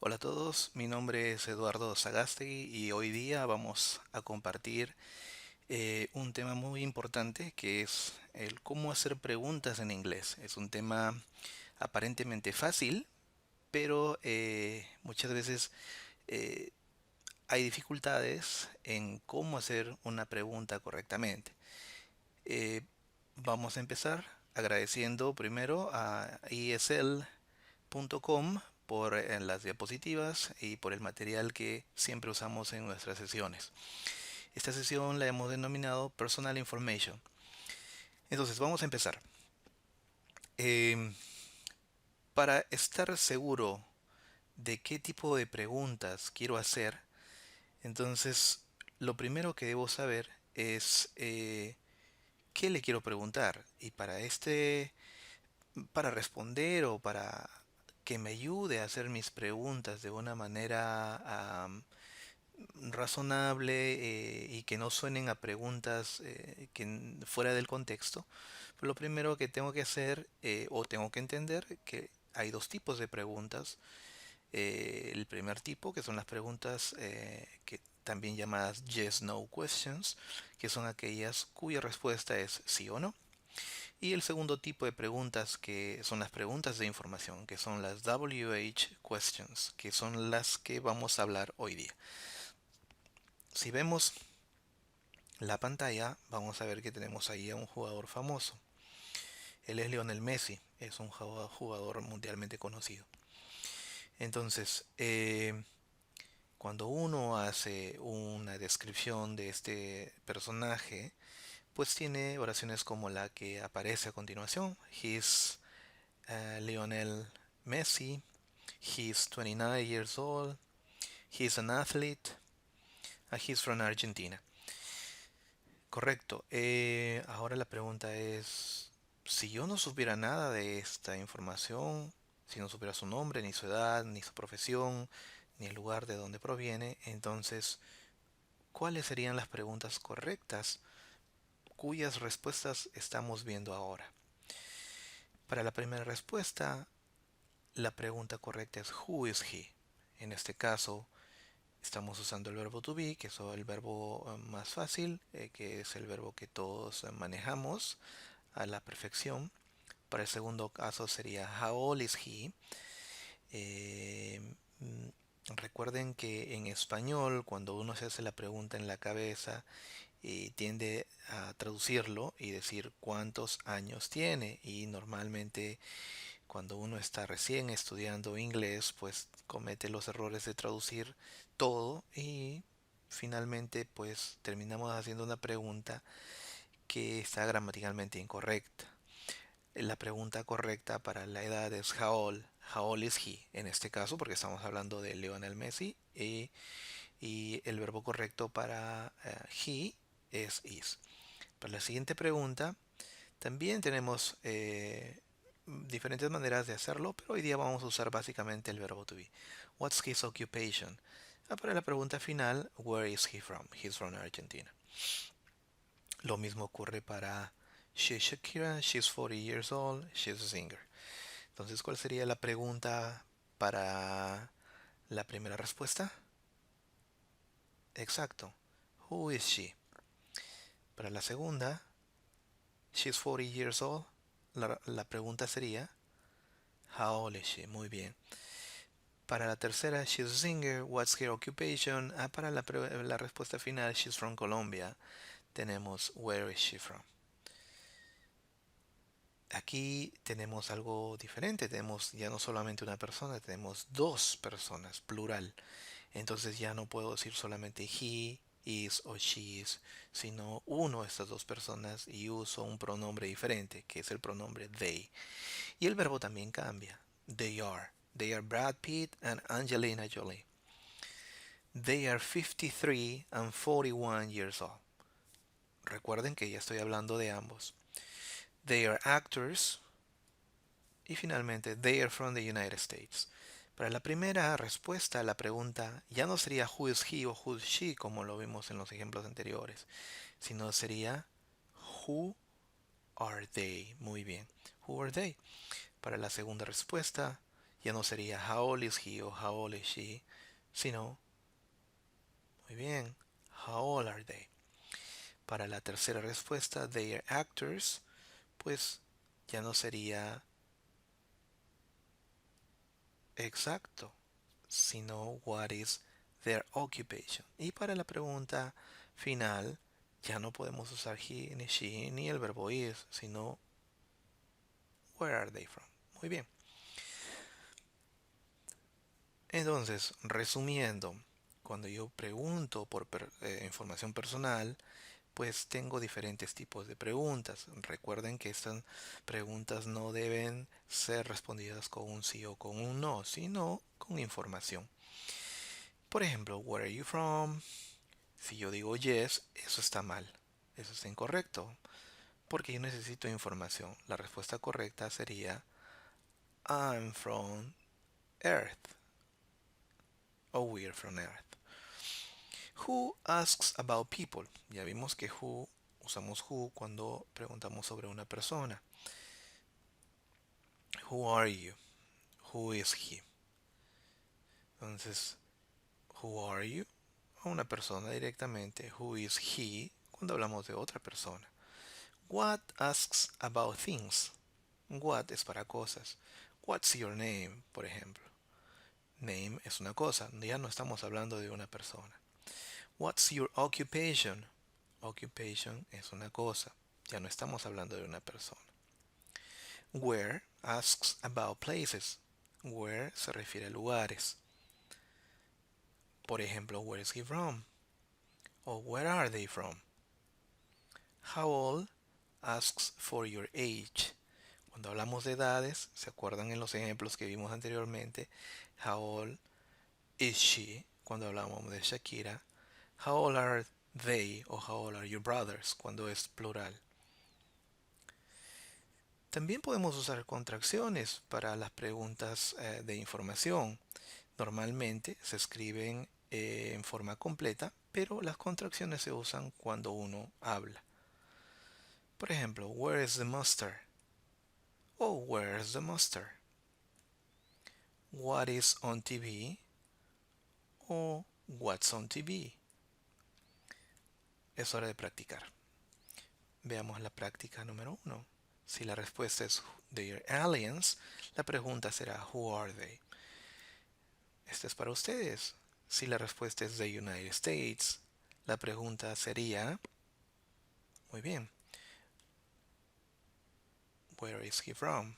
Hola a todos, mi nombre es Eduardo Sagasti y hoy día vamos a compartir un tema muy importante que es el cómo hacer preguntas en inglés. Es un tema aparentemente fácil, pero muchas veces eh, hay dificultades en cómo hacer una pregunta correctamente. Eh, Vamos a empezar agradeciendo primero a ESL.com por las diapositivas y por el material que siempre usamos en nuestras sesiones. Esta sesión la hemos denominado Personal Information. Entonces vamos a empezar. Eh, para estar seguro de qué tipo de preguntas quiero hacer, entonces lo primero que debo saber es qué le quiero preguntar. Y para responder o para que me ayude a hacer mis preguntas de una manera razonable y que no suenen a preguntas fuera del contexto, pues lo primero que tengo que hacer o tengo que entender que hay dos tipos de preguntas. El primer tipo, que son las preguntas que también llamadas yes/no questions, que son aquellas cuya respuesta es sí o no. Y el segundo tipo de preguntas, que son las preguntas de información, que son las WH questions, que son las que vamos a hablar hoy día. Si vemos la pantalla, vamos a ver que tenemos ahí a un jugador famoso. Él es Lionel Messi, es un jugador mundialmente conocido. Entonces, cuando uno hace una descripción de este personaje, pues tiene oraciones como la que aparece a continuación. He's Lionel Messi. He's 29 years old. He's an athlete. He's from Argentina. Correcto. Ahora la pregunta es, si yo no supiera nada de esta información, si no supiera su nombre, ni su edad, ni su profesión, ni el lugar de donde proviene, entonces, ¿cuáles serían las preguntas correctas cuyas respuestas estamos viendo ahora? Para la primera respuesta, la pregunta correcta es Who is he? En este caso, estamos usando el verbo to be, que es el verbo más fácil, que es el verbo que todos manejamos a la perfección. Para el segundo caso sería How old is he? Eh, mm, Recuerden que en español, cuando uno se hace la pregunta en la cabeza, tiende a traducirlo y decir cuántos años tiene. Y normalmente cuando uno está recién estudiando inglés, pues comete los errores de traducir todo y finalmente pues terminamos haciendo una pregunta que está gramaticalmente incorrecta. La pregunta correcta para la edad es how old is he? En este caso, porque estamos hablando de Lionel Messi, y el verbo correcto para he es is. Para la siguiente pregunta, también tenemos diferentes maneras de hacerlo, pero hoy día vamos a usar básicamente el verbo to be. What's his occupation? Para la pregunta final, where is he from? He's from Argentina. Lo mismo ocurre para she's Shakira, she's 40 years old, she's a singer. Entonces, ¿cuál sería la pregunta para la primera respuesta? Exacto. Who is she? Para la segunda, she's 40 years old. La pregunta sería, how old is she? Muy bien. Para la tercera, she's a singer. What's her occupation? Para la respuesta final, she's from Colombia. Tenemos, where is she from? Aquí tenemos algo diferente. Tenemos ya no solamente una persona, tenemos dos personas, plural. Entonces ya no puedo decir solamente he is o she is, sino uno de estas dos personas y uso un pronombre diferente, que es el pronombre they. Y el verbo también cambia. They are. They are Brad Pitt and Angelina Jolie. They are 53 and 41 years old. Recuerden que ya estoy hablando de ambos. They are actors. Y finalmente, they are from the United States. Para la primera respuesta a la pregunta ya no sería who is he o who is she como lo vimos en los ejemplos anteriores, sino sería who are they. Muy bien. Who are they? Para la segunda respuesta, Ya no sería how old is he o how old is she, sino, muy bien, how old are they. Para la tercera respuesta, they are actors, pues ya no sería exacto, sino what is their occupation. Y para la pregunta final, ya no podemos usar he ni she ni el verbo is, sino where are they from. Muy bien. Entonces, resumiendo, cuando yo pregunto por información personal, pues tengo diferentes tipos de preguntas. Recuerden que estas preguntas no deben ser respondidas con un sí o con un no, sino con información. Por ejemplo, where are you from? Si yo digo yes, eso está mal. Eso está incorrecto, porque yo necesito información. La respuesta correcta sería I'm from Earth o we're from Earth. Who asks about people? Ya vimos que usamos who cuando preguntamos sobre una persona. Who are you? Who is he? Entonces, who are you? A una persona directamente. Who is he? Cuando hablamos de otra persona. What asks about things? What es para cosas. What's your name? Por ejemplo. Name es una cosa. Ya no estamos hablando de una persona. What's your occupation? Occupation es una cosa. Ya no estamos hablando de una persona. Where asks about places. Where se refiere a lugares. Por ejemplo, where is he from? O where are they from? How old asks for your age. Cuando hablamos de edades, ¿se acuerdan en los ejemplos que vimos anteriormente? How old is she? Cuando hablamos de Shakira. How old are they o how old are your brothers? Cuando es plural. También podemos usar contracciones para las preguntas de información. Normalmente se escriben en forma completa, pero las contracciones se usan cuando uno habla. Por ejemplo, where is the mustard? O where is the mustard? What is on TV? O what's on TV? Es hora de practicar. Veamos la práctica número 1. Si la respuesta es they are aliens, la pregunta será who are they? Este es para ustedes. Si la respuesta es the United States, la pregunta sería, muy bien, where is he from?